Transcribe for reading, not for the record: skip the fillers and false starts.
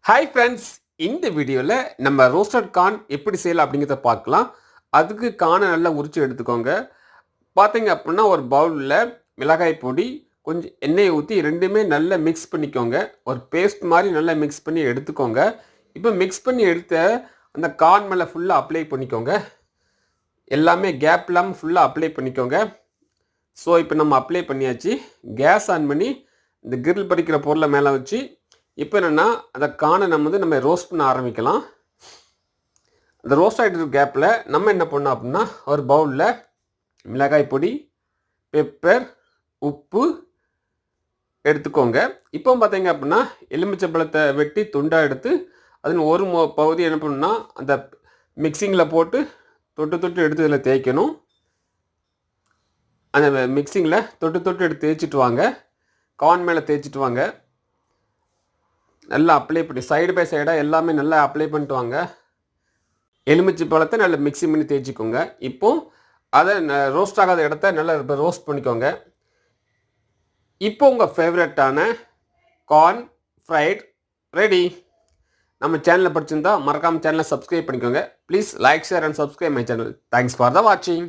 Hi friends, இந்த வீடியோவில் நம்ம ரோஸ்டட் கார்ன் எப்படி செய்யலாம் அப்படிங்கிறத பார்க்கலாம். அதுக்கு கார்னை நல்லா உரித்து எடுத்துக்கோங்க. பார்த்தீங்க அப்படின்னா ஒரு பவுலில் மிளகாய் பொடி, கொஞ்சம் எண்ணெயை ஊற்றி ரெண்டுமே நல்லா மிக்ஸ் பண்ணிக்கோங்க. ஒரு பேஸ்ட் மாதிரி நல்லா மிக்ஸ் பண்ணி எடுத்துக்கோங்க. இப்போ மிக்ஸ் பண்ணி எடுத்த அந்த கார்ன் மேலே ஃபுல்லாக அப்ளை பண்ணிக்கோங்க. எல்லாமே கேப் இல்லாமல் ஃபுல்லாக அப்ளை பண்ணிக்கோங்க. ஸோ இப்போ நம்ம அப்ளை பண்ணியாச்சு. கேஸ் ஆன் பண்ணி இந்த கிரில் பறிக்கிற பொருளை மேலே வச்சு இப்போ என்னென்னா அந்த கார்னை நம்ம ரோஸ்ட் பண்ண ஆரம்பிக்கலாம். அந்த ரோஸ்ட் ஆகிட்டு இருக்க கேப்பில் நம்ம என்ன பண்ணோம் அப்படின்னா ஒரு பவுலில் மிளகாய் பொடி, பெப்பர், உப்பு எடுத்துக்கோங்க. இப்போ பார்த்தீங்க அப்படின்னா எலுமிச்சை பழத்தை வெட்டி துண்டாக எடுத்து அதில் ஒரு பகுதி என்ன பண்ணணும்னா அந்த மிக்சிங்கில் போட்டு தொட்டு எடுத்து இதில் தேய்க்கணும். அந்த மிக்சிங்கில் தொட்டு எடுத்து தேய்ச்சிட்டு வாங்க. கார்ன் மேலே தேய்ச்சிட்டு வாங்க. நல்லா அப்ளை பண்ணி சைடு பை சைடாக எல்லாமே நல்லா அப்ளை பண்ணிட்டு வாங்க. எலுமிச்சை பழத்தை நல்லா மிக்ஸி பண்ணி தேய்ச்சிக்கோங்க. இப்போது அதை ரோஸ்ட் ஆகாத இடத்த நல்லா ரோஸ்ட் பண்ணிக்கோங்க. இப்போ உங்கள் ஃபேவரட்டான கார்ன் ஃப்ரைட் ரெடி. நம்ம சேனலில் படிச்சிருந்தா மறக்காமல் சேனலை சப்ஸ்கிரைப் பண்ணிக்கோங்க. Please like, share and subscribe my channel. Thanks for the வாட்சிங்.